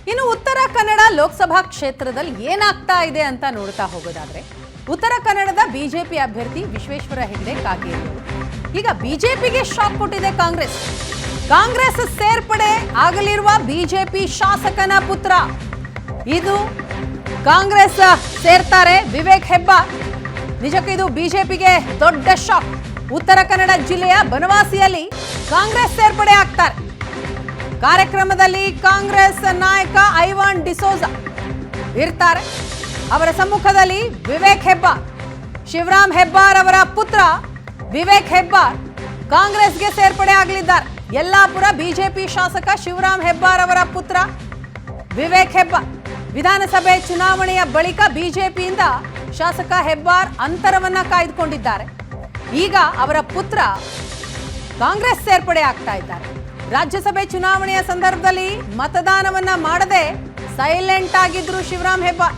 ಇನ್ನು ಉತ್ತರ ಕನ್ನಡ ಲೋಕಸಭಾ ಕ್ಷೇತ್ರದಲ್ಲಿ ಏನಾಗ್ತಾ ಇದೆ ಅಂತ ನೋಡ್ತಾ ಹೋಗೋದಾದ್ರೆ ಉತ್ತರ ಕನ್ನಡದ ಬಿಜೆಪಿ ಅಭ್ಯರ್ಥಿ ವಿಶ್ವೇಶ್ವರ ಹೆಗಡೆ ಕಾಗೇರಿ ಈಗ ಬಿಜೆಪಿಗೆ ಶಾಕ್ ಕೊಟ್ಟಿದೆ ಕಾಂಗ್ರೆಸ್ ಸೇರ್ಪಡೆ ಆಗಲಿರುವ ಬಿಜೆಪಿ ಶಾಸಕನ ಪುತ್ರ ಇದು ಕಾಂಗ್ರೆಸ್ ಸೇರ್ತಾರೆ ವಿವೇಕ್ ಹೆಬ್ಬಾರ್ ನಿಜಕ್ಕೂ ಇದು ಬಿಜೆಪಿಗೆ ದೊಡ್ಡ ಶಾಕ್ ಉತ್ತರ ಕನ್ನಡ ಜಿಲ್ಲೆಯ ಬನವಾಸಿಯಲ್ಲಿ ಕಾಂಗ್ರೆಸ್ ಸೇರ್ಪಡೆ ಆಗ್ತಾರೆ ಕಾರ್ಯಕ್ರಮದಲ್ಲಿ ಕಾಂಗ್ರೆಸ್ ನಾಯಕ ಐವಾನ್ ಡಿಸೋಜಾ ಇರ್ತಾರೆ ಅವರ ಸಮ್ಮುಖದಲ್ಲಿ ವಿವೇಕ್ ಹೆಬ್ಬಾರ್ ಶಿವರಾಮ್ ಹೆಬ್ಬಾರ್ ಅವರ ಪುತ್ರ ವಿವೇಕ್ ಹೆಬ್ಬಾರ್ ಕಾಂಗ್ರೆಸ್ಗೆ ಸೇರ್ಪಡೆ ಆಗಲಿದ್ದಾರೆ ಯಲ್ಲಾಪುರ ಬಿಜೆಪಿ ಶಾಸಕ ಶಿವರಾಮ್ ಹೆಬ್ಬಾರ್ ಅವರ ಪುತ್ರ ವಿವೇಕ್ ಹೆಬ್ಬಾರ್ ವಿಧಾನಸಭೆ ಚುನಾವಣೆಯ ಬಳಿಕ ಬಿಜೆಪಿಯಿಂದ ಶಾಸಕ ಹೆಬ್ಬಾರ್ ಅಂತರವನ್ನ ಕಾಯ್ದುಕೊಂಡಿದ್ದಾರೆ ಈಗ ಅವರ ಪುತ್ರ ಕಾಂಗ್ರೆಸ್ ಸೇರ್ಪಡೆ ಆಗ್ತಾ ಇದ್ದಾರೆ ರಾಜ್ಯಸಭೆ ಚುನಾವಣೆಯ ಸಂದರ್ಭದಲ್ಲಿ ಮತದಾನವನ್ನ ಮಾಡದೆ ಸೈಲೆಂಟ್ ಆಗಿದ್ರು ಶಿವರಾಮ್ ಹೆಬ್ಬಾರ್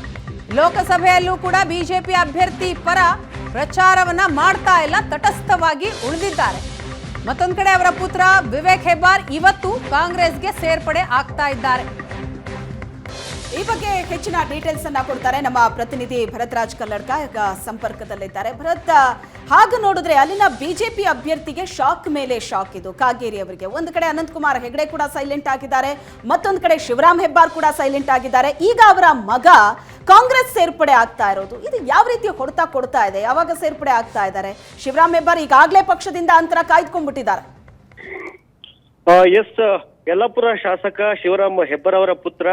ಲೋಕಸಭೆಯಲ್ಲೂ ಕೂಡ ಬಿಜೆಪಿ ಅಭ್ಯರ್ಥಿ ಪರ ಪ್ರಚಾರವನ್ನ ಮಾಡ್ತಾ ಇಲ್ಲ ತಟಸ್ಥವಾಗಿ ಉಳಿದಿದ್ದಾರೆ ಮತ್ತೊಂದು ಕಡೆ ಅವರ ಪುತ್ರ ವಿವೇಕ್ ಹೆಬ್ಬಾರ್ ಇವತ್ತು ಕಾಂಗ್ರೆಸ್ಗೆ ಸೇರ್ಪಡೆ ಆಗ್ತಾ ಇದ್ದಾರೆ ಈ ಬಗ್ಗೆ ಹೆಚ್ಚಿನ ಡೀಟೇಲ್ಸ್ ಅನ್ನ ಕೊಡ್ತಾರೆ ನಮ್ಮ ಪ್ರತಿನಿಧಿ ಭರತ್ ರಾಜ್ ಕಲ್ಲಡ್ಕ ಈಗ ಸಂಪರ್ಕದಲ್ಲಿದ್ದಾರೆ. ಭರತ್, ಹಾಗೆ ನೋಡಿದ್ರೆ ಅಲ್ಲಿನ ಬಿಜೆಪಿ ಅಭ್ಯರ್ಥಿಗೆ ಶಾಕ್ ಮೇಲೆ ಶಾಕ್ ಇದು ಕಾಗೇರಿ ಅವರಿಗೆ. ಒಂದು ಕಡೆ ಅನಂತಕುಮಾರ್ ಹೆಗಡೆ ಕೂಡ ಸೈಲೆಂಟ್ ಆಗಿದ್ದಾರೆ, ಮತ್ತೊಂದು ಕಡೆ ಶಿವರಾಮ್ ಹೆಬ್ಬಾರ್ ಕೂಡ ಸೈಲೆಂಟ್ ಆಗಿದ್ದಾರೆ. ಈಗ ಅವರ ಮಗ ಕಾಂಗ್ರೆಸ್ ಸೇರ್ಪಡೆ ಆಗ್ತಾ ಇರೋದು ಇದು ಯಾವ ರೀತಿ ಹೊಡೆತ ಕೊಡ್ತಾ ಇದೆ? ಯಾವಾಗ ಸೇರ್ಪಡೆ ಆಗ್ತಾ ಇದ್ದಾರೆ? ಶಿವರಾಮ್ ಹೆಬ್ಬಾರ್ ಈಗಾಗಲೇ ಪಕ್ಷದಿಂದ ಅಂತರ ಕಾಯ್ದುಕೊಂಡ್ಬಿಟ್ಟಿದ್ದಾರೆ. ಎಸ್, ಯಲ್ಲಾಪುರ ಶಾಸಕ ಶಿವರಾಮ್ ಹೆಬ್ಬಾರ್ ಅವರ ಪುತ್ರ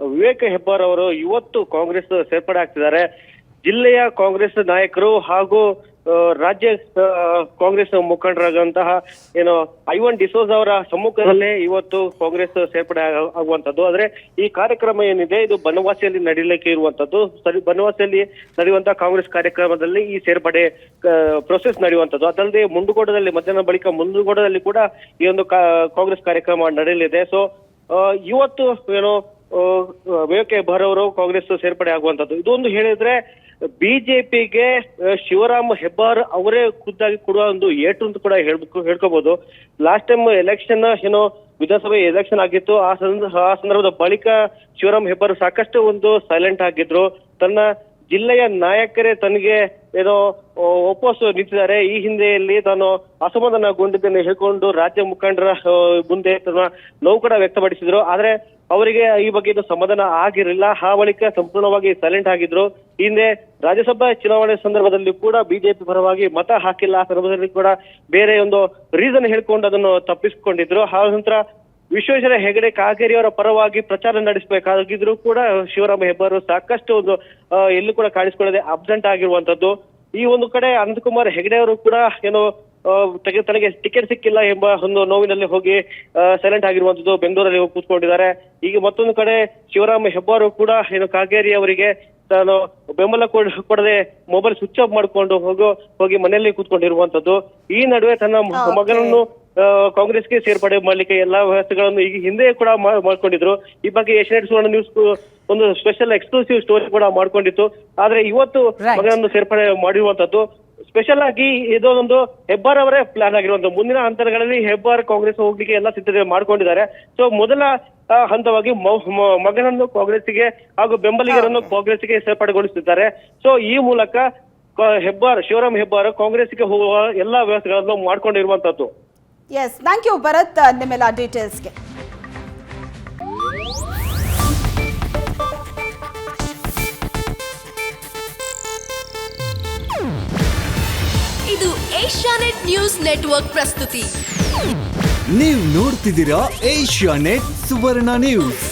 ವಿವೇಕ್ ಹೆಬ್ಬಾರ್ ಅವರು ಇವತ್ತು ಕಾಂಗ್ರೆಸ್ ಸೇರ್ಪಡೆ ಆಗ್ತಿದ್ದಾರೆ. ಜಿಲ್ಲೆಯ ಕಾಂಗ್ರೆಸ್ ನಾಯಕರು ಹಾಗೂ ರಾಜ್ಯ ಕಾಂಗ್ರೆಸ್ ಮುಖಂಡರಾದಂತಹ ಐವಾನ್ ಡಿಸೋಜ ಅವರ ಸಮ್ಮುಖದಲ್ಲೇ ಇವತ್ತು ಕಾಂಗ್ರೆಸ್ ಸೇರ್ಪಡೆ ಆಗುವಂತದ್ದು. ಆದ್ರೆ ಈ ಕಾರ್ಯಕ್ರಮ ಏನಿದೆ ಇದು ಬನವಾಸಿಯಲ್ಲಿ ನಡೀಲಿಕ್ಕೆ ಇರುವಂತದ್ದು. ಬನವಾಸಿಯಲ್ಲಿ ನಡೆಯುವಂತಹ ಕಾಂಗ್ರೆಸ್ ಕಾರ್ಯಕ್ರಮದಲ್ಲಿ ಈ ಸೇರ್ಪಡೆ ಪ್ರೊಸೆಸ್ ನಡೆಯುವಂತದ್ದು. ಅದಲ್ಲದೆ ಮುಂಡಗೋಡದಲ್ಲಿ ಮಧ್ಯಾಹ್ನ ಬಳಿಕ ಮುಂಡಗೋಡದಲ್ಲಿ ಕೂಡ ಈ ಒಂದು ಕಾಂಗ್ರೆಸ್ ಕಾರ್ಯಕ್ರಮ ನಡೆಯಲಿದೆ. ಸೊ ಇವತ್ತು ವಿವೇಕ್ ಹೆಬ್ಬಾರ್ ಅವರು ಕಾಂಗ್ರೆಸ್ ಸೇರ್ಪಡೆ ಆಗುವಂತದ್ದು. ಇದೊಂದು ಹೇಳಿದ್ರೆ ಬಿಜೆಪಿಗೆ ಶಿವರಾಮ್ ಹೆಬ್ಬಾರ್ ಅವರೇ ಖುದ್ದಾಗಿ ಕೊಡುವ ಒಂದು ಏಟು ಅಂತ ಕೂಡ ಹೇಳ್ಕೋಬಹುದು. ಲಾಸ್ಟ್ ಟೈಮ್ ಎಲೆಕ್ಷನ್ ವಿಧಾನಸಭೆ ಎಲೆಕ್ಷನ್ ಆಗಿತ್ತು. ಆ ಸಂದರ್ಭದ ಬಳಿಕ ಶಿವರಾಮ್ ಹೆಬ್ಬಾರ್ ಸಾಕಷ್ಟು ಒಂದು ಸೈಲೆಂಟ್ ಆಗಿದ್ರು. ತನ್ನ ಜಿಲ್ಲೆಯ ನಾಯಕರೇ ತನಗೆ ವಾಪಸ್ ನಿಂತಿದ್ದಾರೆ, ಈ ಹಿಂದೆಯಲ್ಲಿ ತಾನು ಅಸಮಾಧಾನಗೊಂಡಿದ್ದನ್ನು ಹೇಳ್ಕೊಂಡು ರಾಜ್ಯ ಮುಖಂಡರ ಮುಂದೆ ತನ್ನ ನೋವು ಕೂಡ ವ್ಯಕ್ತಪಡಿಸಿದ್ರು. ಆದ್ರೆ ಅವರಿಗೆ ಈ ಬಗ್ಗೆ ಸಮಾಧಾನ ಆಗಿರಲಿಲ್ಲ. ಆ ಬಳಿಕ ಸಂಪೂರ್ಣವಾಗಿ ಸೈಲೆಂಟ್ ಆಗಿದ್ರು. ಹಿಂದೆ ರಾಜ್ಯಸಭಾ ಚುನಾವಣೆ ಸಂದರ್ಭದಲ್ಲಿ ಕೂಡ ಬಿಜೆಪಿ ಪರವಾಗಿ ಮತ ಹಾಕಿಲ್ಲ. ಆ ಸಂದರ್ಭದಲ್ಲಿ ಕೂಡ ಬೇರೆ ಒಂದು ರೀಸನ್ ಹೇಳ್ಕೊಂಡು ಅದನ್ನು ತಪ್ಪಿಸಿಕೊಂಡಿದ್ರು. ಆ ನಂತರ ವಿಶ್ವೇಶ್ವರ ಹೆಗಡೆ ಕಾಗೇರಿ ಅವರ ಪರವಾಗಿ ಪ್ರಚಾರ ನಡೆಸಬೇಕಾಗಿದ್ರು ಕೂಡ ಶಿವರಾಮ್ ಹೆಬ್ಬಾರ್ ಸಾಕಷ್ಟು ಒಂದು ಎಲ್ಲೂ ಕೂಡ ಕಾಣಿಸ್ಕೊಳ್ಳದೆ ಅಬ್ಸೆಂಟ್ ಆಗಿರುವಂತದ್ದು. ಈ ಒಂದು ಕಡೆ ಅನಂತಕುಮಾರ್ ಹೆಗಡೆ ಅವರು ಕೂಡ ತನಗೆ ಟಿಕೆಟ್ ಸಿಕ್ಕಿಲ್ಲ ಎಂಬ ಒಂದು ನೋವಿನಲ್ಲಿ ಹೋಗಿ ಸೈಲೆಂಟ್ ಆಗಿರುವಂತದ್ದು, ಬೆಂಗಳೂರಲ್ಲಿ ಹೋಗಿ ಕೂತ್ಕೊಂಡಿದ್ದಾರೆ. ಈಗ ಮತ್ತೊಂದು ಕಡೆ ಶಿವರಾಮ್ ಹೆಬ್ಬಾರ್ ಕೂಡ ಕಾಗೇರಿ ಅವರಿಗೆ ತಾನು ಬೆಂಬಲ ಕೊಡದೆ ಮೊಬೈಲ್ ಸ್ವಿಚ್ ಆಫ್ ಮಾಡ್ಕೊಂಡು ಹೋಗಿ ಮನೆಯಲ್ಲಿ ಕೂತ್ಕೊಂಡಿರುವಂತದ್ದು. ಈ ನಡುವೆ ತನ್ನ ಮಗನನ್ನು ಕಾಂಗ್ರೆಸ್ಗೆ ಸೇರ್ಪಡೆ ಮಾಡ್ಲಿಕ್ಕೆ ಎಲ್ಲಾ ವ್ಯವಸ್ಥೆಗಳನ್ನು ಈಗ ಹಿಂದೆ ಕೂಡ ಮಾಡ್ಕೊಂಡಿದ್ರು. ಈ ಬಗ್ಗೆ ಏಷ್ಯಾನೆಟ್ ಸುವರ್ಣ ನ್ಯೂಸ್ ಒಂದು ಸ್ಪೆಷಲ್ ಎಕ್ಸ್ಕ್ಲೂಸಿವ್ ಸ್ಟೋರಿ ಕೂಡ ಮಾಡ್ಕೊಂಡಿತ್ತು. ಆದ್ರೆ ಇವತ್ತು ಮಗನನ್ನು ಸೇರ್ಪಡೆ ಮಾಡಿರುವಂತದ್ದು. ಸ್ಪೆಷಲ್ ಆಗಿ ಇದೊಂದು ಹೆಬ್ಬಾರ್ ಅವರೇ ಪ್ಲಾನ್ ಆಗಿರುವಂತ ಮುಂದಿನ ಹಂತಗಳಲ್ಲಿ ಹೆಬ್ಬಾರ್ ಕಾಂಗ್ರೆಸ್ ಹೋಗ್ಲಿಕ್ಕೆ ಎಲ್ಲ ಸಿದ್ಧತೆ ಮಾಡ್ಕೊಂಡಿದ್ದಾರೆ. ಸೊ ಮೊದಲ ಹಂತವಾಗಿ ಮಗನನ್ನು ಕಾಂಗ್ರೆಸ್ಗೆ ಹಾಗೂ ಬೆಂಬಲಿಗರನ್ನು ಕಾಂಗ್ರೆಸ್ಗೆ ಸೇರ್ಪಡೆಗೊಳಿಸುತ್ತಿದ್ದಾರೆ. ಸೊ ಈ ಮೂಲಕ ಶಿವರಾಮ್ ಹೆಬ್ಬಾರ್ ಕಾಂಗ್ರೆಸ್ಗೆ ಹೋಗುವ ಎಲ್ಲಾ ವ್ಯವಸ್ಥೆಗಳನ್ನು ಮಾಡ್ಕೊಂಡಿರುವಂತದ್ದು. ಎಸ್, ಥ್ಯಾಂಕ್ ಯು ಭರತ್ ನಿಮ್ಮೆಲ್ಲ ಡೀಟೇಲ್ಸ್ಗೆ. ಇದು ಏಷ್ಯಾನೆಟ್ ನ್ಯೂಸ್ ನೆಟ್ವರ್ಕ್ ಪ್ರಸ್ತುತಿ. ನೀವು ನೋಡ್ತಿದ್ದೀರಾ ಏಷ್ಯಾನೆಟ್ ಸುವರ್ಣ ನ್ಯೂಸ್.